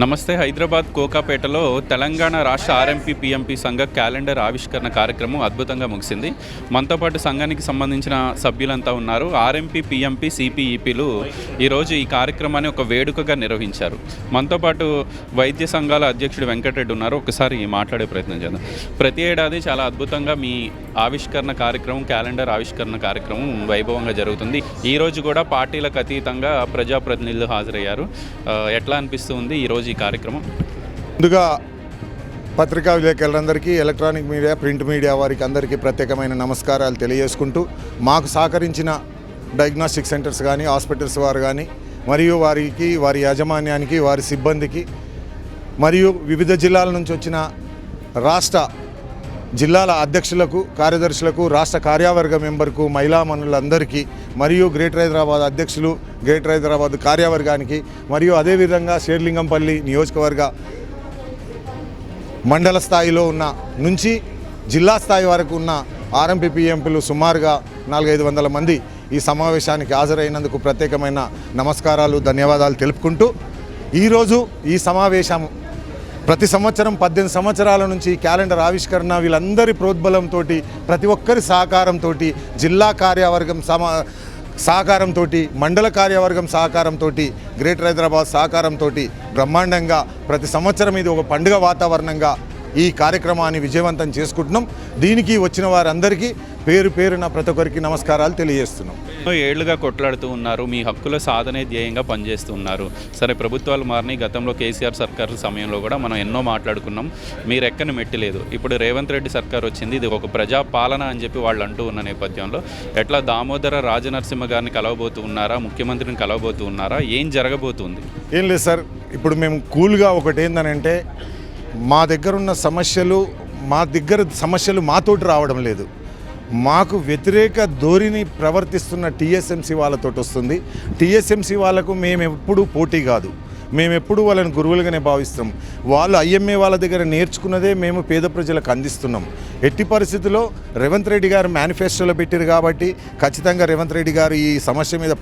నమస్తే. హైదరాబాద్ కోకాపేటలో తెలంగాణ రాష్ట్ర RMP PMP సంఘ క్యాలెండర్ ఆవిష్కరణ కార్యక్రమం అద్భుతంగా ముగిసింది. మనతో పాటు సంఘానికి సంబంధించిన సభ్యులంతా ఉన్నారు. ఆర్ఎంపీ పిఎంపీ సిపిఈపీలు ఈరోజు ఈ కార్యక్రమాన్ని ఒక వేడుకగా నిర్వహించారు. మనతో పాటు వైద్య సంఘాల అధ్యక్షుడు వెంకటరెడ్డి ఉన్నారు. ఒకసారి మాట్లాడే ప్రయత్నం చేద్దాం. ప్రతి ఏడాది చాలా అద్భుతంగా మీ ఆవిష్కరణ కార్యక్రమం, క్యాలెండర్ ఆవిష్కరణ కార్యక్రమం వైభవంగా జరుగుతుంది. ఈరోజు కూడా పార్టీలకు అతీతంగా ప్రజాప్రతినిధులు హాజరయ్యారు. ఎట్లా అనిపిస్తుంది ఈరోజు ఈ కార్యక్రమం? ముందుగా పత్రికా విలేకరులందరికీ, ఎలక్ట్రానిక్ మీడియా, ప్రింట్ మీడియా వారికి అందరికీ ప్రత్యేకమైన నమస్కారాలు తెలియజేసుకుంటూ, మాకు సహకరించిన డయాగ్నోస్టిక్ సెంటర్స్ కానీ, హాస్పిటల్స్ వారు కానీ, మరియు వారికి, వారి యాజమాన్యానికి, వారి సిబ్బందికి, మరియు వివిధ జిల్లాల నుంచి వచ్చిన రాష్ట్ర జిల్లాల అధ్యక్షులకు, కార్యదర్శులకు, రాష్ట్ర కార్యవర్గ మెంబర్కు, మహిళామణులందరికీ, మరియు గ్రేటర్ హైదరాబాద్ అధ్యక్షులు, గ్రేటర్ హైదరాబాద్ కార్యవర్గానికి, మరియు అదేవిధంగా షేర్లింగంపల్లి నియోజకవర్గ మండల స్థాయిలో ఉన్న నుంచి జిల్లా స్థాయి వరకు ఉన్న ఆర్ఎంపీ పిఎంపీలు సుమారుగా 400-500 మంది ఈ సమావేశానికి హాజరైనందుకు ప్రత్యేకమైన నమస్కారాలు, ధన్యవాదాలు తెలుపుకుంటూ, ఈరోజు ఈ సమావేశం ప్రతి సంవత్సరం 18 సంవత్సరాల నుంచి క్యాలెండర్ ఆవిష్కరణ వీళ్ళందరి ప్రోద్బలంతో, ప్రతి ఒక్కరి సహకారంతో, జిల్లా కార్యవర్గం సహకారంతో, మండల కార్యవర్గం సహకారంతో, గ్రేటర్ హైదరాబాద్ సహకారంతో బ్రహ్మాండంగా ప్రతి సంవత్సరం ఇది ఒక పండుగ వాతావరణంగా ఈ కార్యక్రమాన్ని విజయవంతం చేసుకుంటున్నాం. దీనికి వచ్చిన వారందరికీ పేరు పేరున ప్రతి ఒక్కరికి నమస్కారాలు తెలియజేస్తున్నాం. ఏళ్లుగా కొట్లాడుతూ ఉన్నారు, మీ హక్కుల సాధనే ధ్యేయంగా పనిచేస్తూ ఉన్నారు. సరే, ప్రభుత్వాలు మారినాయి. గతంలో కేసీఆర్ సర్కారు సమయంలో కూడా మనం ఎన్నో మాట్లాడుకున్నాం. మీరు ఎక్కని మెట్టిలేదు. ఇప్పుడు రేవంత్ రెడ్డి సర్కార్ వచ్చింది. ఇది ఒక ప్రజా పాలన అని చెప్పి వాళ్ళు అంటూ ఉన్న నేపథ్యంలో ఎట్లా దామోదర రాజనరసింహ గారిని కలవబోతూ ఉన్నారా? ముఖ్యమంత్రిని కలవబోతూ ఉన్నారా? ఏం జరగబోతుంది? ఏం లేదు సార్, ఇప్పుడు మేము కూల్గా ఒకటి ఏంటనంటే, మా దగ్గరున్న సమస్యలు మాతోటి రావడం లేదు. మాకు వ్యతిరేక ధోరణి ప్రవర్తిస్తున్న టీఎస్ఎంసీ వాళ్ళతో వస్తుంది. టీఎస్ఎంసీ వాళ్ళకు మేము ఎప్పుడూ పోటీ కాదు, మేము ఎప్పుడు వాళ్ళని గురువులుగానే భావిస్తాం. వాళ్ళు ఐఎంఏ వాళ్ళ దగ్గర నేర్చుకున్నదే మేము పేద ప్రజలకు అందిస్తున్నాం. ఎట్టి పరిస్థితుల్లో రేవంత్ రెడ్డి గారు మేనిఫెస్టోలో పెట్టారు కాబట్టి ఖచ్చితంగా రేవంత్ రెడ్డి గారు ఈ సమస్య మీద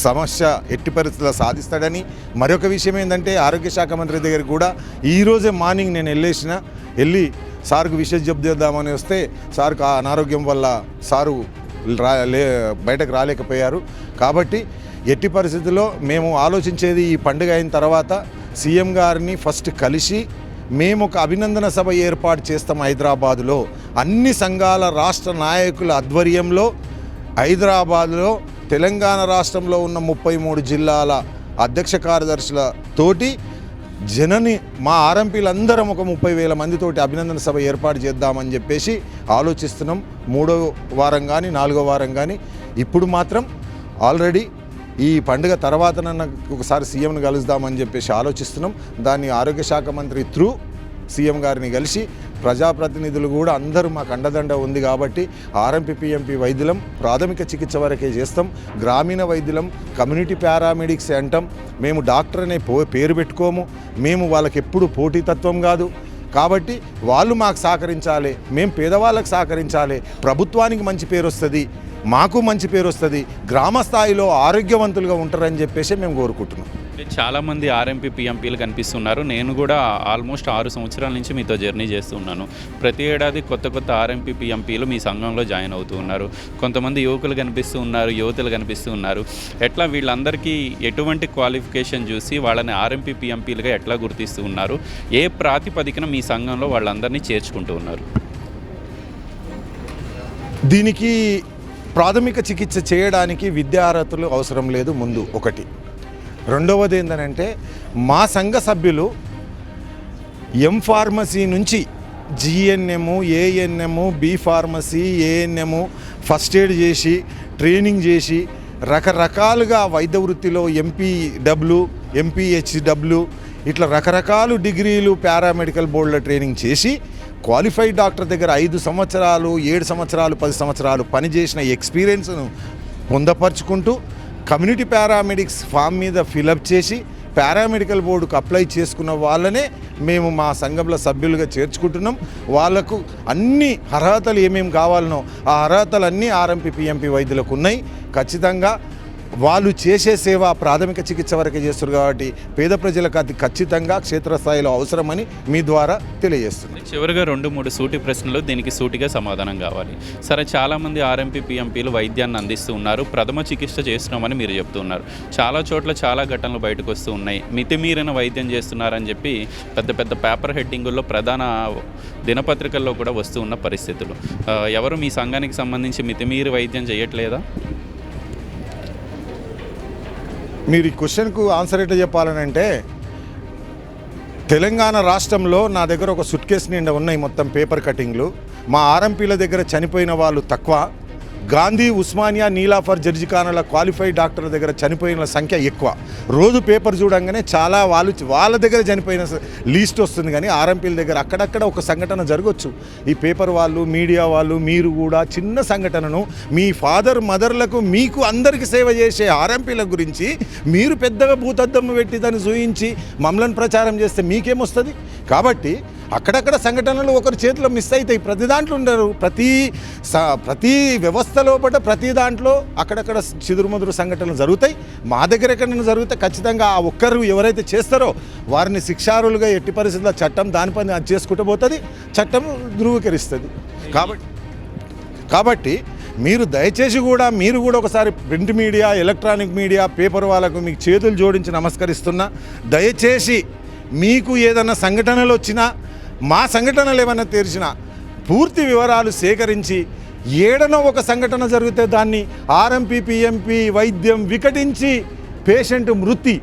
సమస్య ఎట్టి పరిస్థితుల్లో సాధిస్తాడని. మరొక విషయం ఏంటంటే, ఆరోగ్య శాఖ మంత్రి దగ్గర కూడా ఈరోజే మార్నింగ్ నేను వెళ్ళి సార్కు విషయం చెప్దామని వస్తే, సార్కు అనారోగ్యం వల్ల సారు బయటకు రాలేకపోయారు. కాబట్టి ఎట్టి పరిస్థితుల్లో మేము ఆలోచించేది, ఈ పండుగ అయిన తర్వాత సీఎం గారిని ఫస్ట్ కలిసి మేము ఒక అభినందన సభ ఏర్పాటు చేస్తాం హైదరాబాదులో. అన్ని సంఘాల రాష్ట్ర నాయకుల ఆధ్వర్యంలో హైదరాబాదులో తెలంగాణ రాష్ట్రంలో ఉన్న 33 జిల్లాల అధ్యక్ష కార్యదర్శులతోటి మా ఆర్ఎంపీలందరం ఒక 30,000 మందితోటి అభినందన సభ ఏర్పాటు చేద్దామని చెప్పేసి ఆలోచిస్తున్నాం. 3వ వారం కానీ 4వ వారం కానీ. ఇప్పుడు మాత్రం ఆల్రెడీ ఈ పండుగ తర్వాతనన్నా ఒకసారి సీఎంను కలుద్దామని చెప్పేసి ఆలోచిస్తున్నాం. దాన్ని ఆరోగ్య శాఖ మంత్రి త్రూ సీఎం గారిని కలిసి, ప్రజాప్రతినిధులు కూడా అందరూ మాకు అండదండ ఉంది కాబట్టి ఆర్ఎంపీ పిఎంపీ వైద్యులం ప్రాథమిక చికిత్స వరకే చేస్తాం. గ్రామీణ వైద్యులం, కమ్యూనిటీ పారామెడిక్స్ అంటాం. మేము డాక్టర్ అనే పేరు పెట్టుకోము. మేము వాళ్ళకి ఎప్పుడు పోటీతత్వం కాదు. కాబట్టి వాళ్ళు మాకు సహకరించాలి, మేము పేదవాళ్ళకు సహకరించాలి. ప్రభుత్వానికి మంచి పేరు వస్తుంది, మాకు మంచి పేరు వస్తుంది, గ్రామ స్థాయిలో ఆరోగ్యవంతులుగా ఉంటారని చెప్పేసి మేము కోరుకుంటున్నాం. చాలామంది ఆర్ఎంపీ పిఎంపీలు కనిపిస్తున్నారు. నేను కూడా ఆల్మోస్ట్ 6 సంవత్సరాల నుంచి మీతో జర్నీ చేస్తున్నాను. ప్రతి ఏడాది కొత్త ఆర్ఎంపీ పిఎంపీలు మీ సంఘంలో జాయిన్ అవుతూ ఉన్నారు. కొంతమంది యువకులు కనిపిస్తూ ఉన్నారు, యువతులు కనిపిస్తూ ఉన్నారు. ఎట్లా వీళ్ళందరికీ ఎటువంటి క్వాలిఫికేషన్ చూసి వాళ్ళని ఆర్ఎంపీ పిఎంపీలుగా ఎట్లా గుర్తిస్తూ ఉన్నారు? ఏ ప్రాతిపదికన మీ సంఘంలో వాళ్ళందరినీ చేర్చుకుంటూ ఉన్నారు? దీనికి ప్రాథమిక చికిత్స చేయడానికి విద్యార్హతలు అవసరం లేదు. ముందు ఒకటి. రెండవది ఏంటంటే, మా సంఘ సభ్యులు ఫార్మసీ నుంచి GNM, ANM, B pharmacy, ANM, first aid చేసి, ట్రైనింగ్ చేసి, రకరకాలుగా వైద్య వృత్తిలో ఎంపీడబ్ల్యూ, ఎంపీహెచ్డబ్ల్యూ ఇట్లా రకరకాల డిగ్రీలు పారామెడికల్ బోర్డులో ట్రైనింగ్ చేసి, క్వాలిఫైడ్ డాక్టర్ దగ్గర 5 సంవత్సరాలు, 7 సంవత్సరాలు, 10 సంవత్సరాలు పనిచేసిన ఎక్స్పీరియన్స్ను పొందపరుచుకుంటూ, కమ్యూనిటీ పారామెడిక్స్ ఫామ్ మీద ఫిలప్ చేసి పారామెడికల్ బోర్డుకు అప్లై చేసుకున్న వాళ్ళనే మేము మా సంఘంలో సభ్యులుగా చేర్చుకుంటున్నాం. వాళ్ళకు అన్ని అర్హతలు ఏమేమి కావాలనో ఆ అర్హతలన్నీ ఆర్ఎంపీ పిఎంపీ వైద్యులకు ఉన్నాయి. ఖచ్చితంగా వాళ్ళు చేసే సేవ ప్రాథమిక చికిత్స వరకే చేస్తారు కాబట్టి పేద ప్రజలకు అది ఖచ్చితంగా క్షేత్రస్థాయిలో అవసరమని మీ ద్వారా తెలియజేస్తుంది. చివరిగా 2-3 సూటి ప్రశ్నలు, దీనికి సూటిగా సమాధానం కావాలి. సరే, చాలామంది ఆర్ఎంపీ పిఎంపీలు వైద్యాన్ని అందిస్తూ ఉన్నారు, ప్రథమ చికిత్స చేస్తున్నామని మీరు చెప్తున్నారు. చాలా చోట్ల చాలా ఘటనలు బయటకు వస్తూ ఉన్నాయి, మితిమీరిన వైద్యం చేస్తున్నారని చెప్పి పెద్ద పెద్ద పేపర్ హెడ్డింగుల్లో ప్రధాన దినపత్రికల్లో కూడా వస్తూ ఉన్న పరిస్థితులు. ఎవరు మీ సంఘానికి సంబంధించి మితిమీరి వైద్యం చేయట్లేదా? మీరు ఈ క్వశ్చన్కు ఆన్సర్ ఎట్లా చెప్పాలనంటే, తెలంగాణ రాష్ట్రంలో నా దగ్గర ఒక సుట్ కేసు నిండా ఉన్నాయి మొత్తం పేపర్ కటింగ్లు. మా ఆర్ఎంపీల దగ్గర చనిపోయిన వాళ్ళు తక్కువ. గాంధీ, ఉస్మానియా, నీలాఫర్, జర్జిఖానాల క్వాలిఫైడ్ డాక్టర్ల దగ్గర చనిపోయిన సంఖ్య ఎక్కువ. రోజు పేపర్ చూడంగానే చాలా వాళ్ళ దగ్గర చనిపోయిన లీస్ట్ వస్తుంది, కానీ ఆర్ఎంపీల దగ్గర అక్కడక్కడ ఒక సంఘటన జరగవచ్చు. ఈ పేపర్ వాళ్ళు, మీడియా వాళ్ళు, మీరు కూడా చిన్న సంఘటనను మీ ఫాదర్ మదర్లకు మీకు అందరికీ సేవ చేసే ఆర్ఎంపీల గురించి మీరు పెద్దగా భూతద్దమ్మ పెట్టి దాన్ని చూయించి మమ్మల్ని ప్రచారం చేస్తే మీకేమొస్తుంది? కాబట్టి అక్కడక్కడ సంఘటనలు ఒకరి చేతిలో మిస్ అవుతాయి. ప్రతి దాంట్లో ఉండరు, ప్రతి వ్యవస్థలో పట్ల ప్రతి దాంట్లో అక్కడక్కడ చిదురుమదురు సంఘటనలు జరుగుతాయి. మా దగ్గర ఎక్కడైనా జరిగితే ఖచ్చితంగా ఆ ఒక్కరు ఎవరైతే చేస్తారో వారిని శిక్షారులుగా ఎట్టి పరిస్థితుల్లో చట్టం దాని పని అది చేసుకుంటూ పోతుంది, చట్టం ధృవీకరిస్తుంది. కాబట్టి మీరు దయచేసి మీరు కూడా ఒకసారి print media, electronic media, paper వాళ్ళకు మీకు చేతులు జోడించి నమస్కరిస్తున్నా. దయచేసి మీకు ఏదైనా సంఘటనలు వచ్చినా, మా సంఘటనలు ఏమైనా తెరిచినా పూర్తి వివరాలు సేకరించి, ఏడనో ఒక సంఘటన జరిగితే దాన్ని ఆర్ఎంపీ పిఎంపీ వైద్యం వికటించి పేషెంట్ మృతి,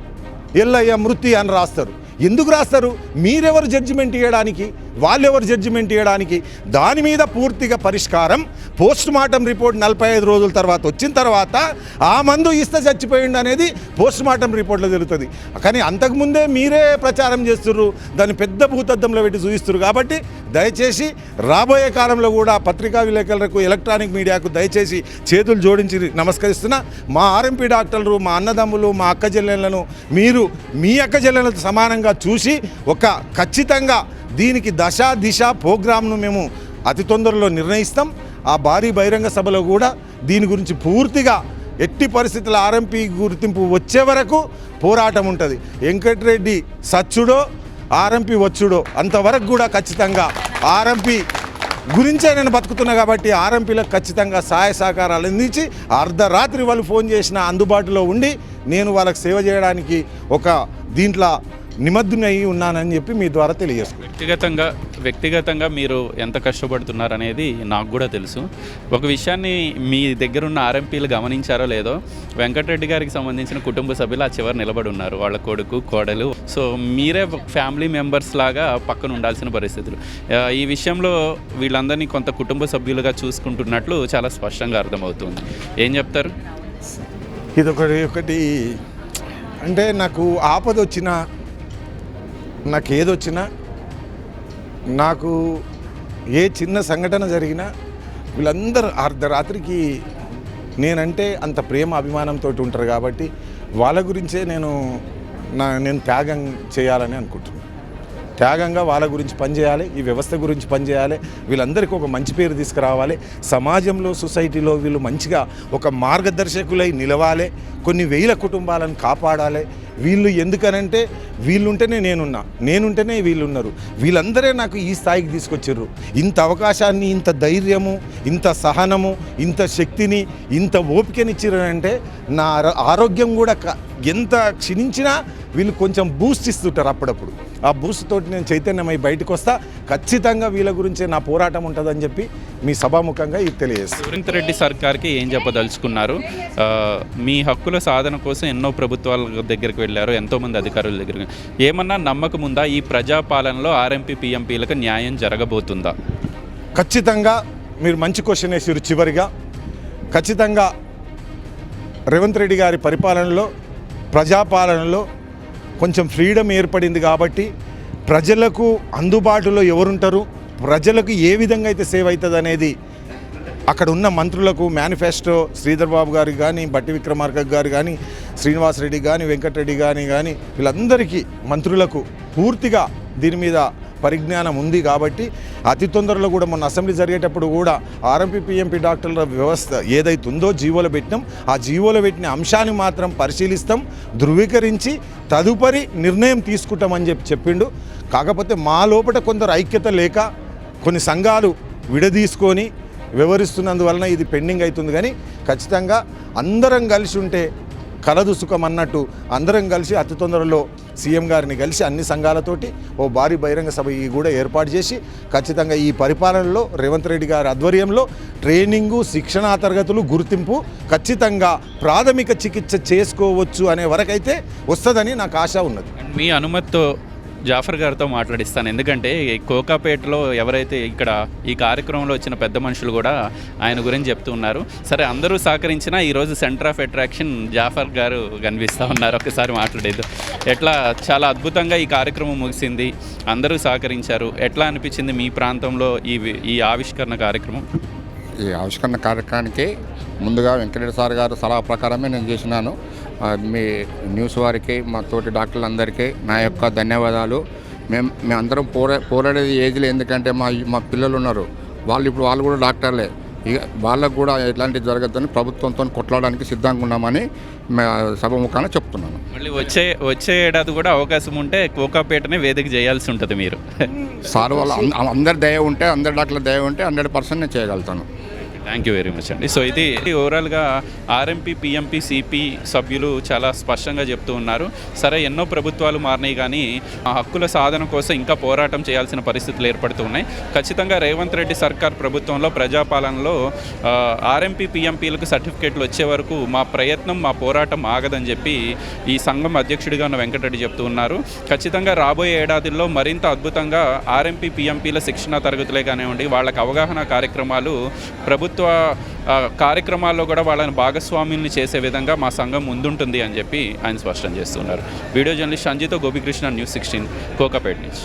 ఎల్లయ్య మృతి అని రాస్తారు. ఎందుకు రాస్తారు? మీరెవరు జడ్జిమెంట్ ఇవ్వడానికి, వాళ్ళెవరు జడ్జిమెంట్ ఇవ్వడానికి? దాని మీద పూర్తిగా పరిష్కారం పోస్ట్ మార్టం రిపోర్ట్ 45 రోజుల తర్వాత వచ్చిన తర్వాత ఆ మందు ఇస్తే చచ్చిపోయింది అనేది పోస్ట్ మార్టం రిపోర్ట్లో జరుగుతుంది. కానీ అంతకుముందే మీరే ప్రచారం చేస్తున్నారు, దాన్ని పెద్ద భూతద్దంలో పెట్టి చూపిస్తున్నారు. కాబట్టి దయచేసి రాబోయే కాలంలో కూడా పత్రికా విలేకరులకు, ఎలక్ట్రానిక్ మీడియాకు దయచేసి చేతులు జోడించి నమస్కరిస్తున్నా. మా ఆర్ఎంపీ డాక్టర్లు, మా అన్నదమ్ములు, మా అక్క చెల్లెళ్లను మీరు మీ అక్క చెల్లెళ్లతో సమానంగా చూసి ఒక ఖచ్చితంగా దీనికి దశ దిశ ప్రోగ్రామ్ను మేము అతి తొందరలో నిర్ణయిస్తాం. ఆ భారీ బహిరంగ సభలో కూడా దీని గురించి పూర్తిగా ఎట్టి పరిస్థితుల ఆర్ఎంపీ గుర్తింపు వచ్చే వరకు పోరాటం ఉంటుంది. వెంకటరెడ్డి సచ్చుడో ఆర్ఎంపీ వచ్చుడో అంతవరకు కూడా ఖచ్చితంగా ఆర్ఎంపీ గురించే నేను బతుకుతున్నా. కాబట్టి ఆర్ఎంపీలకు ఖచ్చితంగా సహాయ సహకారాలు అందించి అర్ధరాత్రి వాళ్ళు ఫోన్ చేసిన అందుబాటులో ఉండి నేను వాళ్ళకి సేవ చేయడానికి ఒక దీంట్లో నిమగ్నమై ఉన్నానని చెప్పి మీ ద్వారా తెలియజేస్తున్నాను. వ్యక్తిగతంగా మీరు ఎంత కష్టపడుతున్నారనేది నాకు కూడా తెలుసు. ఒక విషయాన్ని మీ దగ్గరున్న ఆర్ఎంపీలు గమనించారో లేదో, వెంకటరెడ్డి గారికి సంబంధించిన కుటుంబ సభ్యులు ఆ చివరి నిలబడి ఉన్నారు, వాళ్ళ కొడుకు, కోడలు. సో మీరే ఫ్యామిలీ మెంబర్స్ లాగా పక్కన ఉండాల్సిన పరిస్థితులు. ఈ విషయంలో వీళ్ళందరినీ కొంత కుటుంబ సభ్యులుగా చూసుకుంటున్నట్లు చాలా స్పష్టంగా అర్థమవుతుంది. ఏం చెప్తారు? ఒకటి అంటే నాకు ఆపద వచ్చినా, నాకు ఏదొచ్చినా, నాకు ఏ చిన్న సంఘటన జరిగినా వీళ్ళందరూ అర్ధరాత్రికి నేనంటే అంత ప్రేమ అభిమానంతో ఉంటారు. కాబట్టి వాళ్ళ గురించే నేను త్యాగం చేయాలని అనుకుంటున్నాను. త్యాగంగా వాళ్ళ గురించి పనిచేయాలి, ఈ వ్యవస్థ గురించి పనిచేయాలి, వీళ్ళందరికీ ఒక మంచి పేరు తీసుకురావాలి, సమాజంలో సొసైటీలో వీళ్ళు మంచిగా ఒక మార్గదర్శకులై నిలవాలి, కొన్ని వేల కుటుంబాలను కాపాడాలి. వీళ్ళు ఎందుకనంటే వీళ్ళుంటేనే నేనుంటేనే వీళ్ళున్నారు. వీళ్ళందరే నాకు ఈ స్థాయికి తీసుకొచ్చారు. ఇంత అవకాశాన్ని, ఇంత ధైర్యము, ఇంత సహనము, ఇంత శక్తిని, ఇంత ఓపికనిచ్చారంటే నా ఆరోగ్యం కూడా ఎంత క్షీణించినా వీళ్ళు కొంచెం బూస్ట్ ఇస్తుంటారు అప్పుడప్పుడు. ఆ బూస్ట్ తోటి నేను చైతన్యమై బయటకు వస్తా. ఖచ్చితంగా వీళ్ళ గురించే నా పోరాటం ఉంటుందని చెప్పి మీ సభాముఖంగా ఇది తెలియజేస్తాను. రేవంత్ రెడ్డి సర్కార్కి ఏం చెప్పదలుచుకున్నారు? మీ హక్కుల సాధన కోసం ఎన్నో ప్రభుత్వాల దగ్గరికి వెళ్ళారు, ఎంతోమంది అధికారుల దగ్గరికి. ఏమన్నా నమ్మకం ఉందా ఈ ప్రజాపాలనలో ఆర్ఎంపీ పిఎంపీలకు న్యాయం జరగబోతుందా? ఖచ్చితంగా మీరు మంచి క్వశ్చన్ వేసారు. చివరిగా ఖచ్చితంగా రేవంత్ రెడ్డి గారి పరిపాలనలో, ప్రజాపాలనలో కొంచెం ఫ్రీడమ్ ఏర్పడింది. కాబట్టి ప్రజలకు అందుబాటులో ఎవరుంటారు, ప్రజలకు ఏ విధంగా అయితే సేవ్ అవుతుంది అనేది అక్కడ ఉన్న మంత్రులకు మేనిఫెస్టో శ్రీధర్ బాబు గారికి కానీ, బట్టి విక్రమార్క గారు కానీ, శ్రీనివాస్ రెడ్డి కానీ, వెంకటరెడ్డి కానీ వీళ్ళందరికీ మంత్రులకు పూర్తిగా దీని మీద పరిజ్ఞానం ఉంది కాబట్టి అతి తొందరలో కూడా మొన్న అసెంబ్లీ జరిగేటప్పుడు కూడా ఆర్ఎంపీ పిఎంపీ డాక్టర్ల వ్యవస్థ ఏదైతే ఉందో జీవోలో పెట్టినాం, ఆ జీవోలో పెట్టిన అంశాన్ని మాత్రం పరిశీలిస్తాం, ధృవీకరించి తదుపరి నిర్ణయం తీసుకుంటామని చెప్పిండు. కాకపోతే మా లోపల కొందరు ఐక్యత లేక కొన్ని సంఘాలు విడదీసుకొని వివరిస్తున్నందువలన ఇది పెండింగ్ అవుతుంది. కానీ ఖచ్చితంగా అందరం కలిసి ఉంటే కలదు సుఖం అన్నట్టు అందరం కలిసి అతి తొందరలో సీఎం గారిని కలిసి అన్ని సంఘాలతోటి ఓ భారీ బహిరంగ సభ కూడా ఏర్పాటు చేసి ఖచ్చితంగా ఈ పరిపాలనలో రేవంత్ రెడ్డి గారి ఆధ్వర్యంలో ట్రైనింగు, శిక్షణా తరగతులు, గుర్తింపు ఖచ్చితంగా ప్రాథమిక చికిత్స చేసుకోవచ్చు అనే వరకైతే వస్తుందని నాకు ఆశ ఉన్నది. మీ అనుమతితో జాఫర్ గారితో మాట్లాడిస్తాను. ఎందుకంటే కోకాపేటలో ఎవరైతే ఇక్కడ ఈ కార్యక్రమంలో వచ్చిన పెద్ద మనుషులు కూడా ఆయన గురించి చెప్తూ ఉన్నారు. సరే, అందరూ సహకరించినా ఈరోజు సెంటర్ ఆఫ్ అట్రాక్షన్ జాఫర్ గారు కనిపిస్తూ ఉన్నారు. ఒకసారి మాట్లాడేది ఎట్లా చాలా అద్భుతంగా ఈ కార్యక్రమం ముగిసింది, అందరూ సహకరించారు. ఎట్లా అనిపించింది మీ ప్రాంతంలో ఈ ఆవిష్కరణ కార్యక్రమం? ఈ ఆవిష్కరణ కార్యక్రమానికి ముందుగా వెంకటరెడ్డి సార్ గారు సలహా ప్రకారమే నేను చేసినాను. మీ న్యూస్ వారికి, మా తోటి డాక్టర్లందరికీ నా యొక్క ధన్యవాదాలు. మేమందరం పోరాడేది ఏజ్లో, ఎందుకంటే మా పిల్లలు ఉన్నారు, వాళ్ళు కూడా డాక్టర్లే. ఇక వాళ్ళకు కూడా ఎట్లాంటివి జరగద్దని ప్రభుత్వంతో కొట్లాడడానికి సిద్ధంగా ఉన్నామని సభముఖాన చెప్తున్నాను. మళ్ళీ వచ్చే ఏడాది కూడా అవకాశం ఉంటే కోకాపేటనే వేదిక చేయాల్సి ఉంటుంది మీరు. సార్ వాళ్ళ అందరి దయ ఉంటే, అందరి డాక్టర్ల దయ ఉంటే 100% నేను చేయగలుగుతాను. థ్యాంక్ యూ వెరీ మచ్ అండి. సో ఇది ఓవరాల్గా ఆర్ఎంపీ పిఎంపీ సిపి సభ్యులు చాలా స్పష్టంగా చెప్తూ ఉన్నారు. సరే, ఎన్నో ప్రభుత్వాలు మారినాయి, కానీ ఆ హక్కుల సాధన కోసం ఇంకా పోరాటం చేయాల్సిన పరిస్థితులు ఏర్పడుతూ ఉన్నాయి. ఖచ్చితంగా రేవంత్ రెడ్డి సర్కార్ ప్రభుత్వంలో, ప్రజాపాలనలో ఆర్ఎంపీ పిఎంపీలకు సర్టిఫికేట్లు వచ్చే వరకు మా ప్రయత్నం, మా పోరాటం ఆగదని చెప్పి ఈ సంఘం అధ్యక్షుడిగా ఉన్న వెంకటరెడ్డి చెప్తూ ఉన్నారు. ఖచ్చితంగా రాబోయే ఏడాదిలో మరింత అద్భుతంగా ఆర్ఎంపీ పిఎంపీల శిక్షణా తరగతులే కానివ్వండి, వాళ్ళకి అవగాహన కార్యక్రమాలు, ప్రభుత్వ కార్యక్రమాల్లో కూడా వాళ్ళని భాగస్వామ్యుల్ని చేసే విధంగా మా సంఘం ముందుంటుంది అని చెప్పి ఆయన స్పష్టం చేస్తున్నారు. వీడియో జర్నలిస్ట్ సంజయ్తో గోపికృష్ణ, న్యూస్ 16, కోకాపేట నుంచి.